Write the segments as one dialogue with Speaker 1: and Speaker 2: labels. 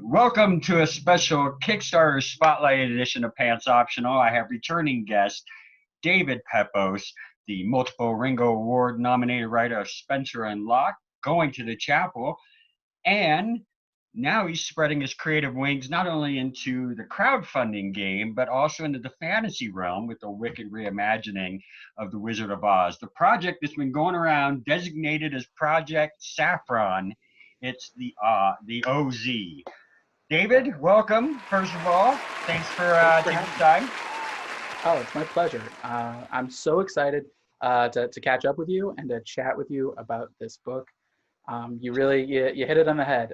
Speaker 1: Welcome to a special Kickstarter Spotlight edition of Pants Optional. I have returning guest David Pepose, the multiple Ringo Award-nominated writer of Spencer and Locke, Going to the Chapel, and now he's spreading his creative wings not only into the crowdfunding game, but also into the fantasy realm with the wicked reimagining of The Wizard of Oz. The project that's been going around, designated as Project Saffron, it's the OZ. David, welcome, first of all. Thanks for taking the time.
Speaker 2: Oh, it's my pleasure. I'm so excited to catch up with you and to chat with you about this book. You hit it on the head.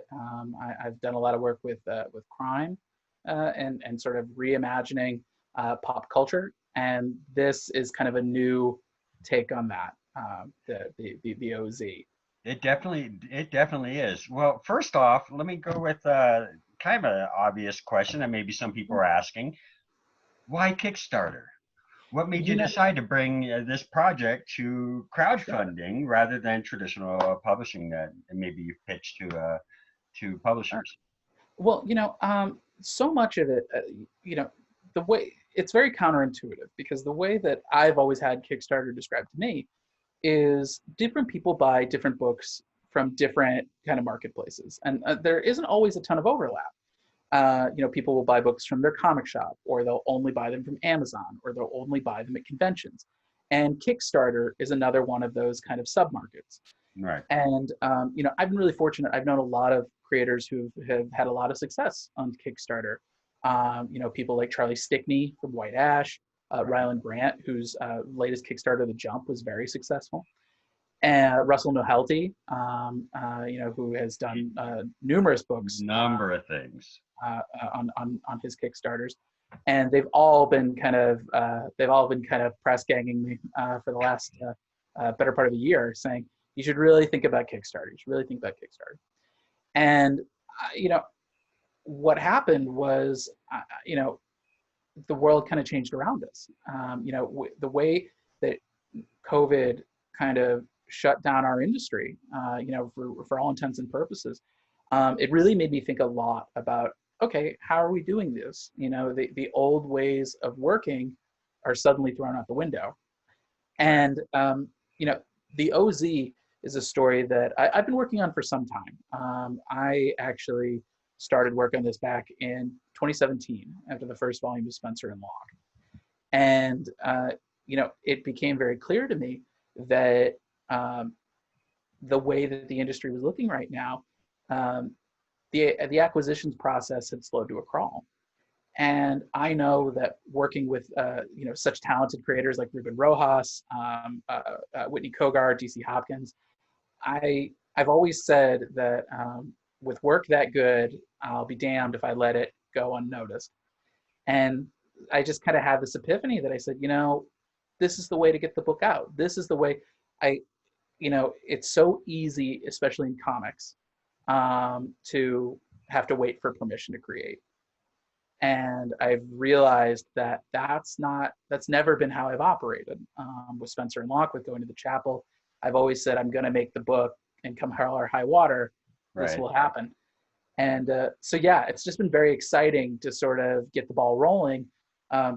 Speaker 2: I've done a lot of work with crime and sort of reimagining pop culture, and this is kind of a new take on that. The OZ.
Speaker 1: It definitely is. Well, first off, let me go with kind of an obvious question that maybe some people are asking. Why Kickstarter? What made you decide to bring this project to crowdfunding rather than traditional publishing that maybe you pitched to publishers?
Speaker 2: Well, so much of it, the way it's very counterintuitive, because the way that I've always had Kickstarter described to me is different people buy different books from different kind of marketplaces, and there isn't always a ton of overlap. People will buy books from their comic shop, or they'll only buy them from Amazon, or they'll only buy them at conventions. And Kickstarter is another one of those kind of submarkets.
Speaker 1: Right.
Speaker 2: And I've been really fortunate. I've known a lot of creators who have had a lot of success on Kickstarter. People like Charlie Stickney from White Ash, Ryland Grant, whose latest Kickstarter, The Jump, was very successful. And Russell Nohelty, who has done numerous books,
Speaker 1: of things
Speaker 2: on his Kickstarters, and they've all been kind of press ganging me for the last better part of a year, saying you should really think about Kickstarter. You should really think about Kickstarter. And what happened was, the world kind of changed around us. The way that COVID kind of shut down our industry, for all intents and purposes, it really made me think a lot about, okay, how are we doing this? The old ways of working are suddenly thrown out the window. And, the OZ is a story that I've been working on for some time. I actually started work on this back in 2017 after the first volume of Spencer and Locke. And, it became very clear to me that the way that the industry was looking right now, the acquisitions process had slowed to a crawl. And I know that working with such talented creators like Ruben Rojas, Whitney Kogar, DC Hopkins, I've always said that with work that good, I'll be damned if I let it go unnoticed. And I just kind of had this epiphany that I said, this is the way to get the book out. This is the way. It's so easy, especially in comics, to have to wait for permission to create. And I've realized that that's never been how I've operated. With Spencer and Locke, with Going to the Chapel, I've always said, I'm going to make the book, and come hell or high water, this will happen. And it's just been very exciting to sort of get the ball rolling,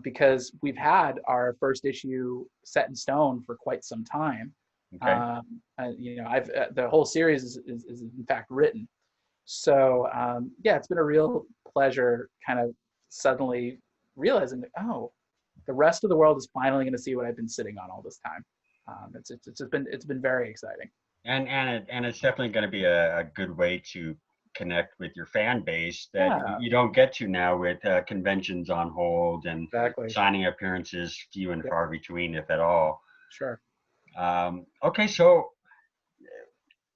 Speaker 2: because we've had our first issue set in stone for quite some time.
Speaker 1: Okay.
Speaker 2: The whole series is in fact written. So it's been a real pleasure kind of suddenly realizing that, the rest of the world is finally going to see what I've been sitting on all this time. It's been very exciting.
Speaker 1: And it's definitely going to be a good way to connect with your fan base that you don't get to now, with conventions on hold and signing appearances few and far between, if at all.
Speaker 2: Sure.
Speaker 1: Okay, so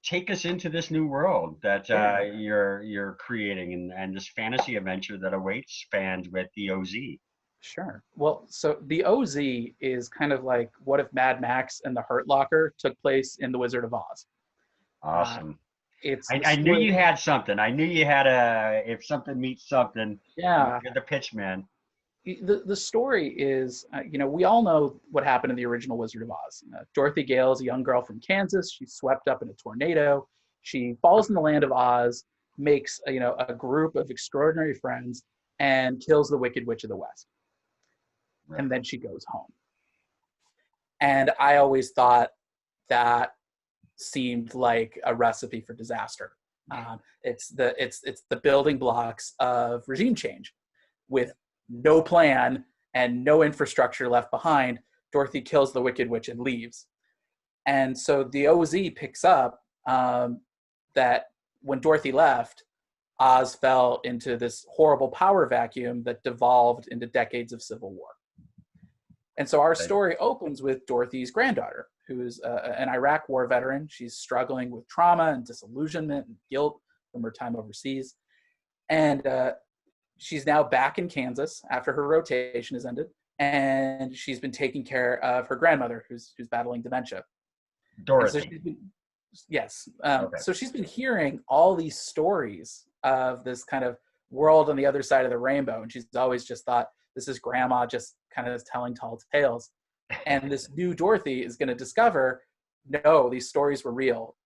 Speaker 1: take us into this new world that you're creating, and this fantasy adventure that awaits fans with the OZ.
Speaker 2: Sure. Well, so the OZ is kind of like, what if Mad Max and the Hurt Locker took place in The Wizard of Oz?
Speaker 1: Awesome. I knew you had something. I knew you had if something meets something.
Speaker 2: Yeah.
Speaker 1: You're the pitch man.
Speaker 2: The story is, we all know what happened in the original Wizard of Oz. Dorothy Gale is a young girl from Kansas. She's swept up in a tornado. She falls in the land of Oz, makes a group of extraordinary friends and kills the Wicked Witch of the West.
Speaker 1: Right.
Speaker 2: And then she goes home. And I always thought that seemed like a recipe for disaster. It's the building blocks of regime change. With no plan and no infrastructure left behind, Dorothy kills the Wicked Witch and leaves. And so the OZ picks up that when Dorothy left, Oz fell into this horrible power vacuum that devolved into decades of civil war. And so our story opens with Dorothy's granddaughter, who's an Iraq war veteran. She's struggling with trauma and disillusionment and guilt from her time overseas. And she's now back in Kansas after her rotation has ended. And she's been taking care of her grandmother, who's battling dementia.
Speaker 1: Dorothy.
Speaker 2: Yes.
Speaker 1: Okay.
Speaker 2: So she's been hearing all these stories of this kind of world on the other side of the rainbow. And she's always just thought, this is grandma just kind of telling tall tales. And this new Dorothy is going to discover, no, these stories were real.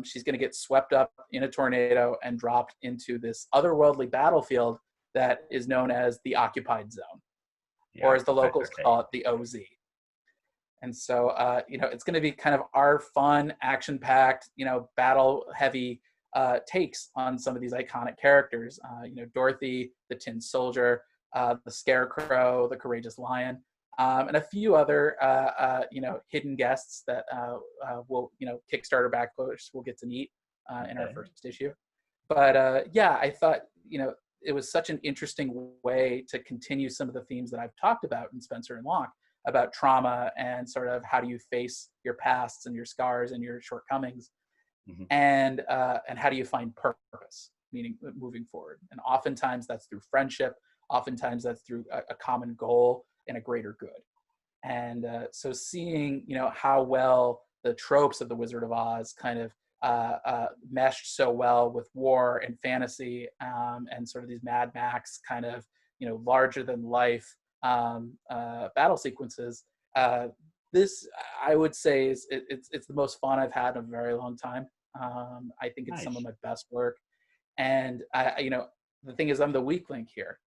Speaker 2: She's going to get swept up in a tornado and dropped into this otherworldly battlefield that is known as the occupied zone, or as the locals call it, the OZ. And so, it's going to be kind of our fun, action-packed, battle-heavy takes on some of these iconic characters. Dorothy, the Tin Soldier, the Scarecrow, the Courageous Lion, and a few other, hidden guests that will, Kickstarter backpush we'll get to meet in our first issue. But I thought, it was such an interesting way to continue some of the themes that I've talked about in Spencer and Locke, about trauma and sort of how do you face your pasts and your scars and your shortcomings, and how do you find purpose, meaning moving forward. And oftentimes that's through friendship. Oftentimes that's through a common goal and a greater good. And so seeing, how well the tropes of the Wizard of Oz kind of meshed so well with war and fantasy, and sort of these Mad Max kind of, larger than life battle sequences. This, I would say, is it's the most fun I've had in a very long time. I think it's some of my best work. And the thing is, I'm the weak link here.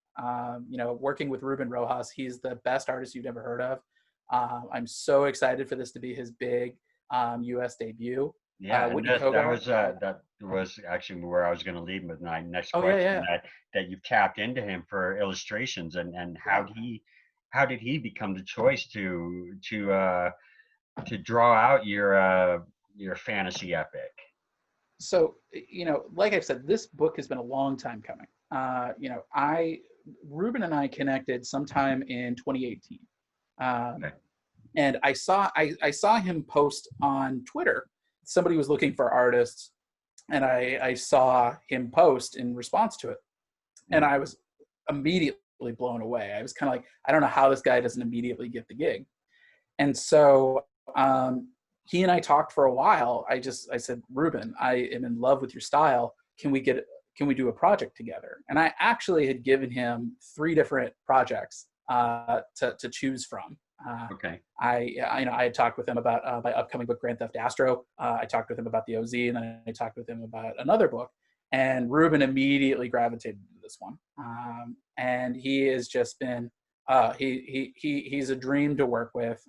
Speaker 2: Working with Ruben Rojas, he's the best artist you've ever heard of. I'm so excited for this to be his big U.S. debut.
Speaker 1: Yeah, that was actually where I was going to lead with my next question. That you've tapped into him for illustrations, and how did he become the choice to draw out your fantasy epic?
Speaker 2: So like I said, this book has been a long time coming. Ruben and I connected sometime in 2018, and I saw him post on Twitter. Somebody was looking for artists, and I saw him post in response to it, and I was immediately blown away. I was kind of like, I don't know how this guy doesn't immediately get the gig. And so he and I talked for a while. I said, Ruben, I am in love with your style. Can we do a project together? And I actually had given him 3 different projects to choose from. I had talked with him about my upcoming book, Grand Theft Astro. I talked with him about the OZ, and then I talked with him about another book. And Ruben immediately gravitated to this one. And he has just been, he's a dream to work with.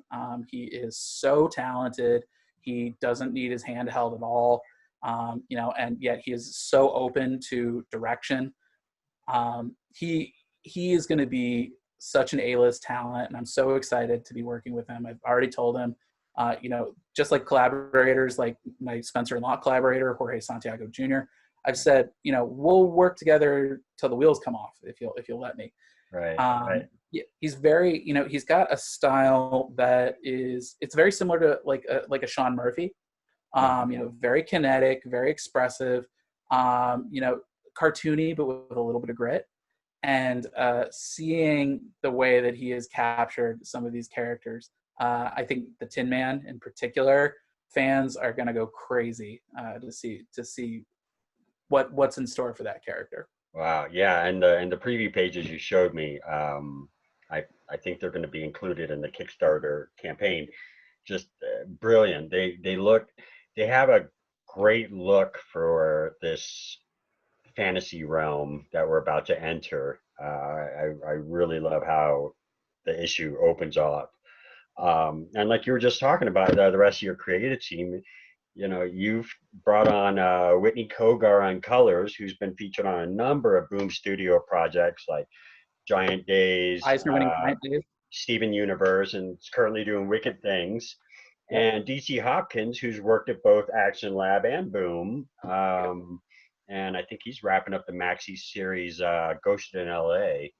Speaker 2: He is so talented. He doesn't need his hand held at all. And yet he is so open to direction. He is going to be such an A-list talent, and I'm so excited to be working with him. I've already told him, just like collaborators, like my Spencer and Locke collaborator, Jorge Santiago Jr., I've said, we'll work together till the wheels come off if you'll let me.
Speaker 1: Right.
Speaker 2: Yeah, he's very, he's got a style that it's very similar to like a Sean Murphy. Very kinetic, very expressive, cartoony, but with a little bit of grit. And seeing the way that he has captured some of these characters, I think the Tin Man in particular, fans are going to go crazy to see what's in store for that character.
Speaker 1: Wow, yeah, and the preview pages you showed me, I think they're going to be included in the Kickstarter campaign. Just brilliant. They have a great look for this fantasy realm that we're about to enter. I really love how the issue opens up. And like you were just talking about, the rest of your creative team, you've brought on Whitney Kogar on colors, who's been featured on a number of Boom Studio projects like Giant Days,
Speaker 2: Eisner-winning Giant Days.
Speaker 1: Steven Universe, and is currently doing Wicked Things.
Speaker 2: Yep.
Speaker 1: And DC Hopkins, who's worked at both Action Lab and Boom. And I think he's wrapping up the Maxi series Ghosted in LA.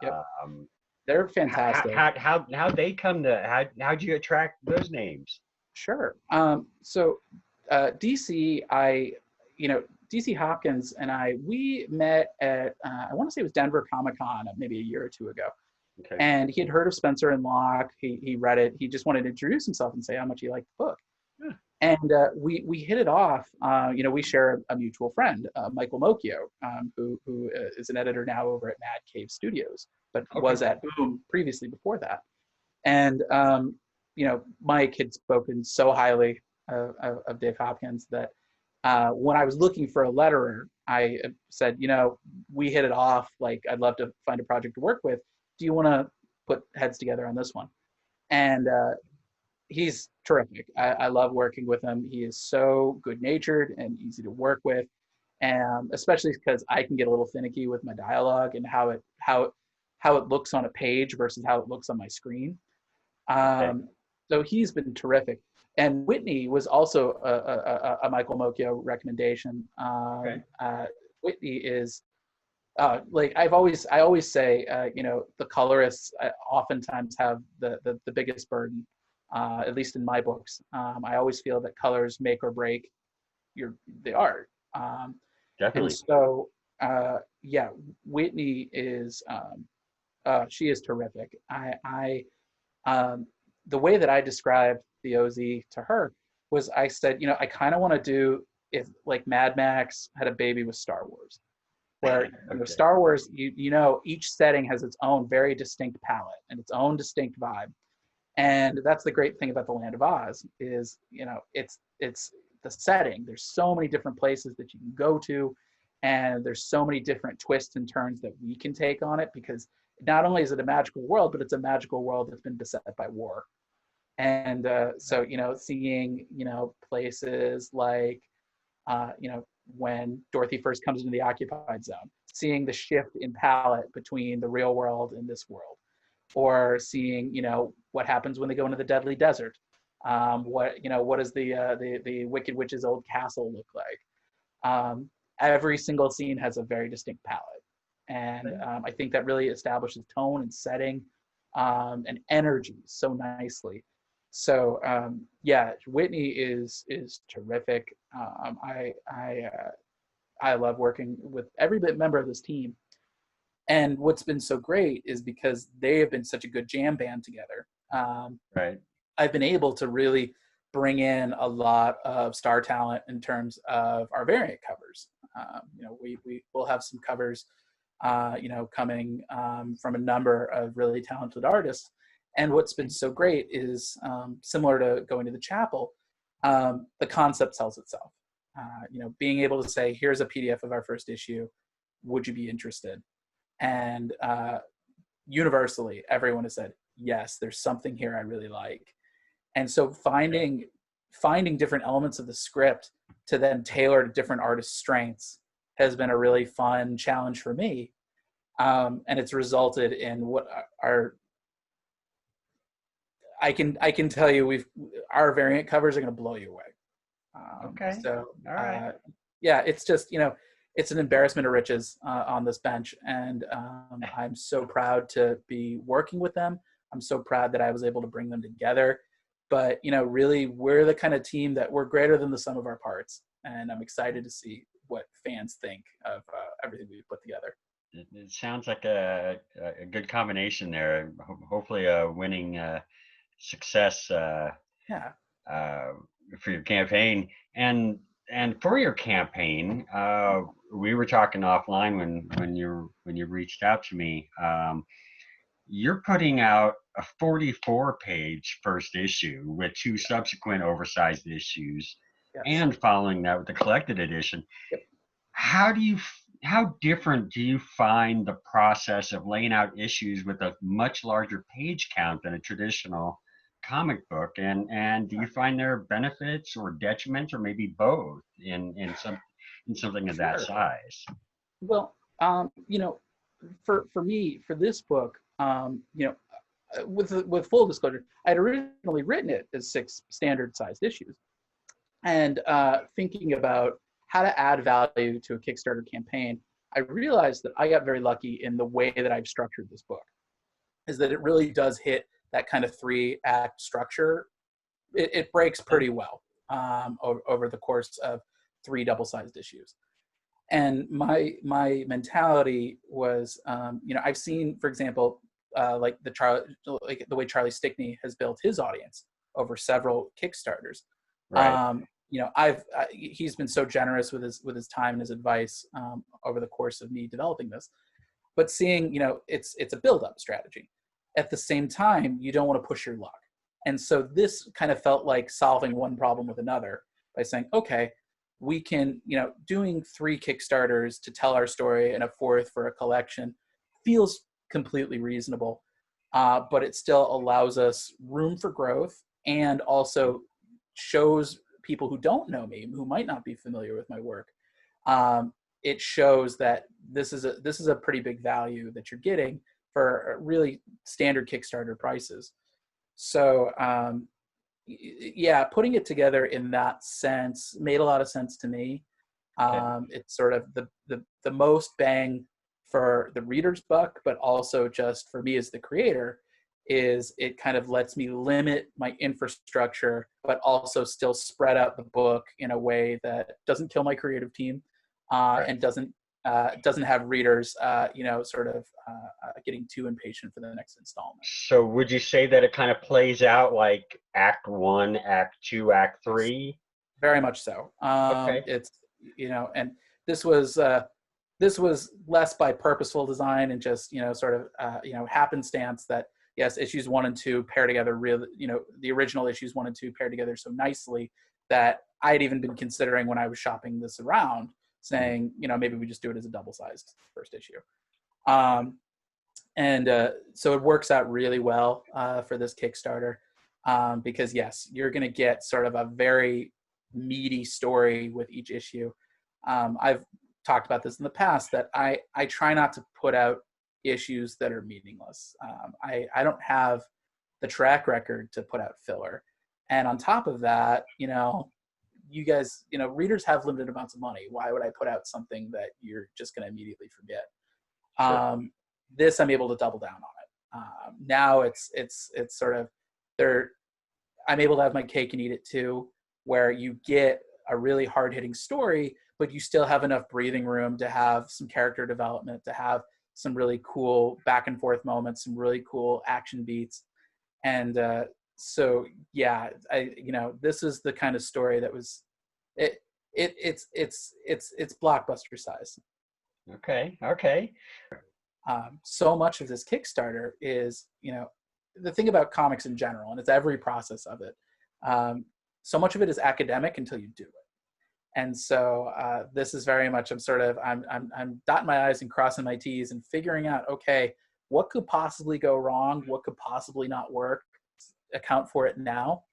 Speaker 2: Yep.
Speaker 1: Um,
Speaker 2: They're fantastic.
Speaker 1: How they come to how'd you attract those names?
Speaker 2: Sure. So DC, DC Hopkins and we met at I want to say it was Denver Comic-Con maybe a year or two ago.
Speaker 1: Okay.
Speaker 2: And he had heard of Spencer and Locke. He read it. He just wanted to introduce himself and say how much he liked the book.
Speaker 1: Yeah.
Speaker 2: And we hit it off. We share a mutual friend, Michael Mocchio, who is an editor now over at Mad Cave Studios, but was at Boom previously before that. And Mike had spoken so highly of Dave Hopkins that when I was looking for a letterer, I said, we hit it off. Like, I'd love to find a project to work with. Do you want to put heads together on this one? And he's terrific. I love working with him. He is so good-natured and easy to work with, and especially because I can get a little finicky with my dialogue and how it looks on a page versus how it looks on my screen. So he's been terrific. And Whitney was also a Michael Mocchio recommendation. Whitney is I always say, the colorists oftentimes have the biggest burden, at least in my books. I always feel that colors make or break the art.
Speaker 1: Definitely.
Speaker 2: And so, Whitney is, she is terrific. The way that I described the OZ to her was I said, I kind of want to do if like Mad Max had a baby with Star Wars. Where Star Wars, each setting has its own very distinct palette and its own distinct vibe, and that's the great thing about the Land of Oz is it's the setting. There's so many different places that you can go to, and there's so many different twists and turns that we can take on it because not only is it a magical world, but it's a magical world that's been beset by war, and so seeing places like when Dorothy first comes into the occupied zone, seeing the shift in palette between the real world and this world, or seeing, what happens when they go into the Deadly Desert. What does the Wicked Witch's old castle look like? Every single scene has a very distinct palette. And I think that really establishes tone and setting and energy so nicely. So Whitney is terrific. I love working with every member of this team. And what's been so great is because they have been such a good jam band together.
Speaker 1: Right.
Speaker 2: I've been able to really bring in a lot of star talent in terms of our variant covers. We will have some covers, coming from a number of really talented artists. And what's been so great is similar to going to the chapel, the concept sells itself. Being able to say, here's a PDF of our first issue. Would you be interested? And universally, everyone has said, yes, there's something here I really like. And so finding different elements of the script to then tailor to different artists' strengths has been a really fun challenge for me. And it's resulted in what I can tell you our variant covers are going to blow you away. So, all right. It's just, it's an embarrassment of riches on this bench. And I'm so proud to be working with them. I'm so proud that I was able to bring them together. But, really, we're the kind of team that we're greater than the sum of our parts. And I'm excited to see what fans think of everything we've put together.
Speaker 1: It sounds like a good combination there. Hopefully a winning success for your campaign. And for your campaign, we were talking offline when you reached out to me. You're putting out a 44-page first issue with 2 subsequent oversized issues, and following that with the collected edition.
Speaker 2: Yep.
Speaker 1: how different do you find the process of laying out issues with a much larger page count than a traditional comic book? And do you find there are benefits or detriments or maybe both in something of that
Speaker 2: Sure.
Speaker 1: size?
Speaker 2: Well, for me, for this book, with full disclosure, I'd originally written it as 6 standard-sized issues, and thinking about how to add value to a Kickstarter campaign, I realized that I got very lucky in the way that I've structured this book, is that it really does hit that kind of 3-act structure. It breaks pretty well over the course of 3 double-sized issues. And my mentality was, I've seen, for example, like the way Charlie Stickney has built his audience over several Kickstarters.
Speaker 1: Right.
Speaker 2: He's been so generous with his time and his advice over the course of me developing this. But seeing, it's a build-up strategy. At the same time, you don't want to push your luck. And so this kind of felt like solving one problem with another by saying, okay, we can, doing 3 Kickstarters to tell our story and a 4th for a collection feels completely reasonable, but it still allows us room for growth and also shows people who don't know me, who might not be familiar with my work, it shows that this is a pretty big value that you're getting for really standard Kickstarter prices. So yeah, putting it together in that sense made a lot of sense to me. It's sort of the most bang for the reader's buck, but also just for me as the creator, is it kind of lets me limit my infrastructure, but also still spread out the book in a way that doesn't kill my creative team, and doesn't have readers, getting too impatient for the next installment.
Speaker 1: So would you say that it kind of plays out like Act 1, Act 2, Act 3?
Speaker 2: Very much so.
Speaker 1: Okay.
Speaker 2: It's, and this was less by purposeful design and just, happenstance that, yes, issues 1 and 2 pair together really, the original issues 1 and 2 pair together so nicely that I had even been considering when I was shopping this around, saying, maybe we just do it as a double-sized first issue. So it works out really well for this Kickstarter, because yes, you're going to get sort of a very meaty story with each issue. I've talked about this in the past, that I try not to put out issues that are meaningless. I don't have the track record to put out filler. And on top of that, you guys, readers have limited amounts of money. Why would I put out something that you're just going to immediately forget?
Speaker 1: Sure.
Speaker 2: This I'm able to double down on it. Now it's sort of there. I'm able to have my cake and eat it too, where you get a really hard-hitting story, but you still have enough breathing room to have some character development, to have some really cool back and forth moments, some really cool action beats. And so yeah, this is the kind of story that was it's blockbuster size.
Speaker 1: Okay.
Speaker 2: So much of this Kickstarter is, the thing about comics in general, and it's every process of it. So much of it is academic until you do it. And so this is very much, I'm dotting my I's and crossing my T's and figuring out, okay, what could possibly go wrong? What could possibly not work? Account for it now.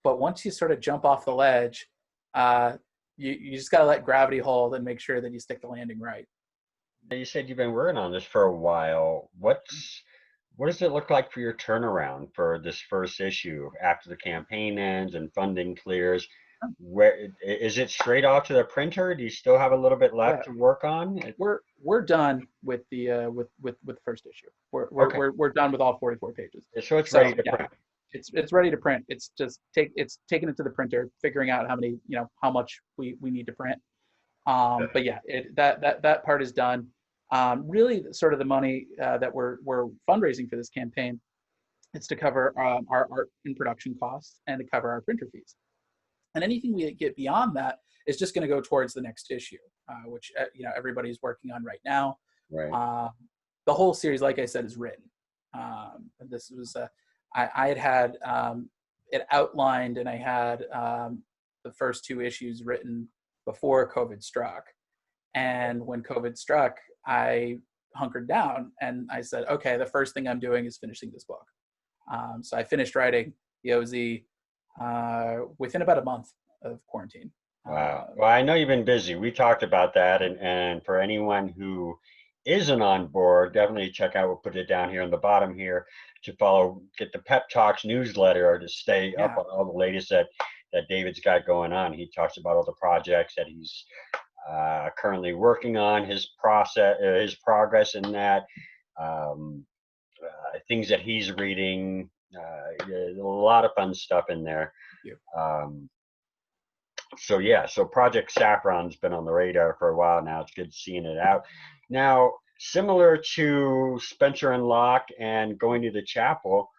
Speaker 2: But once you sort of jump off the ledge, you just got to let gravity hold and make sure that you stick the landing right.
Speaker 1: You said you've been working on this for a while. What does it look like for your turnaround for this first issue after the campaign ends and funding clears? Where is it straight off to the printer? Do you still have a little bit left to work on?
Speaker 2: We're done with the with the first issue. We're done with all 44 pages.
Speaker 1: So it's ready to print.
Speaker 2: It's ready to print. It's just taking it to the printer, figuring out how much we need to print. But yeah, that part is done. Really, sort of the money that we're fundraising for this campaign, it's to cover our art and production costs and to cover our printer fees. And anything we get beyond that is just going to go towards the next issue, which everybody's working on right now.
Speaker 1: Right.
Speaker 2: The whole series, like I said, is written. This was I had it outlined, and I had the first 2 issues written before COVID struck. And when COVID struck, I hunkered down and I said, okay, the first thing I'm doing is finishing this book. So I finished writing the OZ within about a month of quarantine.
Speaker 1: Wow. Well, I know you've been busy. We talked about that, and for anyone who isn't on board, definitely check out. We'll put it down here on the bottom here to follow, get the Pep Talks newsletter, or to stay up on all the latest that David's got going on. He talks about all the projects that he's currently working on, his progress in that, things that he's reading. A lot of fun stuff in there. So yeah, so Project Saffron's been on the radar for a while now. It's good seeing it out. Now, similar to Spencer and Locke and going to the chapel,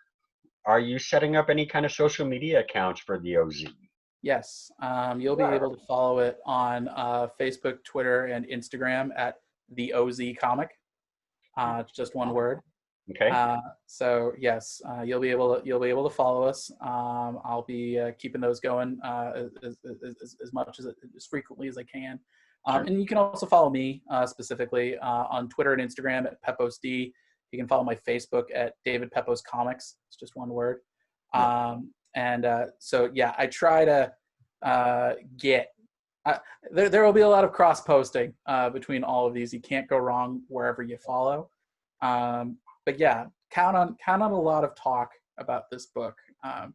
Speaker 1: are you setting up any kind of social media accounts for the OZ?
Speaker 2: Yes, you'll be able to follow it on Facebook, Twitter, and Instagram at the OZ Comic. It's just one word.
Speaker 1: Okay.
Speaker 2: So yes, you'll be able to follow us. I'll be keeping those going as frequently as I can.
Speaker 1: Sure.
Speaker 2: And you can also follow me specifically on Twitter and Instagram at Pepose D. You can follow my Facebook at David Pepose Comics. It's just one word. So yeah, I try to get. There will be a lot of cross posting between all of these. You can't go wrong wherever you follow. But yeah, count on a lot of talk about this book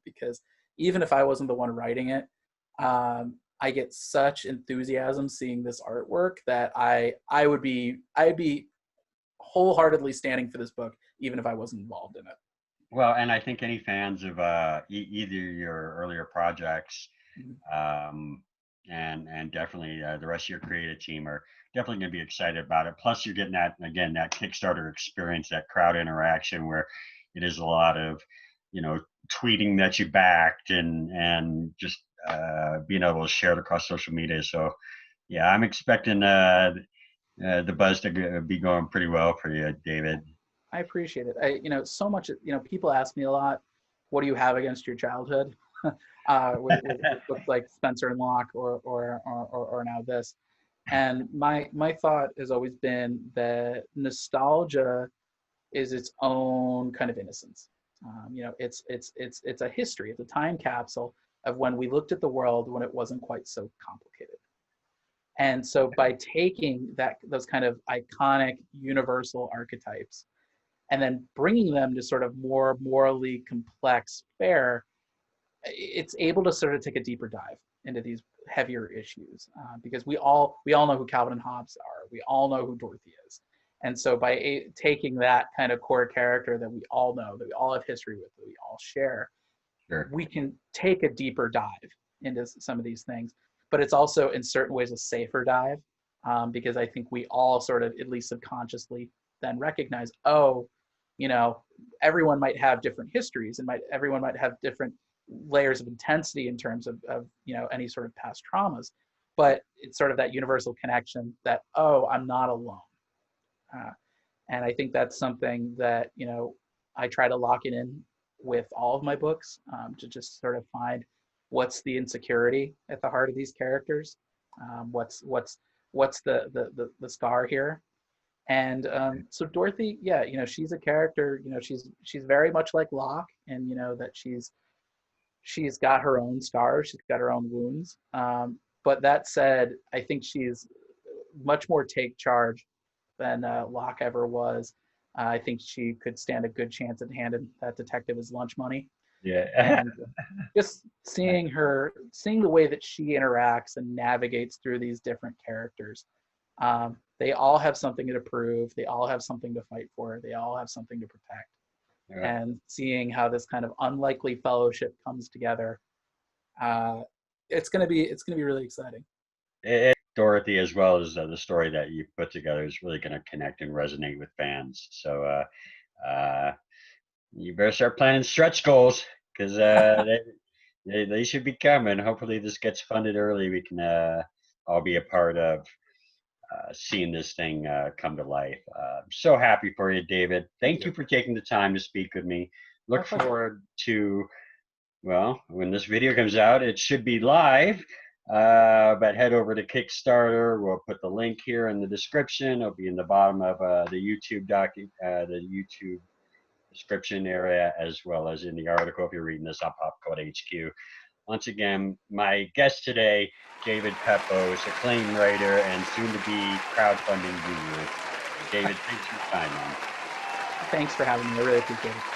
Speaker 2: because even if I wasn't the one writing it, I get such enthusiasm seeing this artwork that I'd be wholeheartedly standing for this book even if I wasn't involved in it.
Speaker 1: Well, and I think any fans of either your earlier projects and definitely the rest of your creative team are definitely going to be excited about it. Plus, you're getting that Kickstarter experience, that crowd interaction where it is a lot of, tweeting that you backed and just being able to share it across social media. So, yeah, I'm expecting the buzz to be going pretty well for you, David.
Speaker 2: I appreciate it. So much. People ask me a lot, "What do you have against your childhood?" with books like Spencer and Locke or now this. And my thought has always been that nostalgia is its own kind of innocence. It's a history. It's a time capsule of when we looked at the world when it wasn't quite so complicated. And so by taking those kind of iconic universal archetypes and then bringing them to sort of more morally complex fare, it's able to sort of take a deeper dive into these heavier issues because we all know who Calvin and Hobbes are. We all know who Dorothy is. And so by taking that kind of core character that we all know, that we all have history with, that we all share,
Speaker 1: sure,
Speaker 2: we can take a deeper dive into some of these things. But it's also in certain ways a safer dive because I think we all sort of, at least subconsciously, then recognize, everyone might have different histories and everyone might have different layers of intensity in terms of any sort of past traumas, but it's sort of that universal connection that, I'm not alone. And I think that's something that, I try to lock it in with all of my books to just sort of find what's the insecurity at the heart of these characters, what's the scar here. And so Dorothy, she's a character, she's very much like Locke, and that she's got her own scars, she's got her own wounds. But that said, I think she's much more take charge than Locke ever was. I think she could stand a good chance at handing that detective his lunch money.
Speaker 1: Yeah.
Speaker 2: And just seeing the way that she interacts and navigates through these different characters. They all have something to prove. They all have something to fight for. They all have something to protect. Yeah. And seeing how this kind of unlikely fellowship comes together, it's gonna be really exciting.
Speaker 1: Dorothy, as well as the story that you put together, is really going to connect and resonate with fans. So you better start planning stretch goals because they should be coming. Hopefully this gets funded early. We can all be a part of seeing this thing come to life. I'm so happy for you, David. Thank you for taking the time to speak with me. Look forward to, when this video comes out, it should be live. But head over to Kickstarter. We'll put the link here in the description. It'll be in the bottom of the YouTube description area, as well as in the article if you're reading this on Pop Cult HQ. Once again, my guest today, David Pepose, acclaimed writer and soon-to-be crowdfunding guru. David, thanks for your time, man.
Speaker 2: Thanks for having me. I really appreciate it.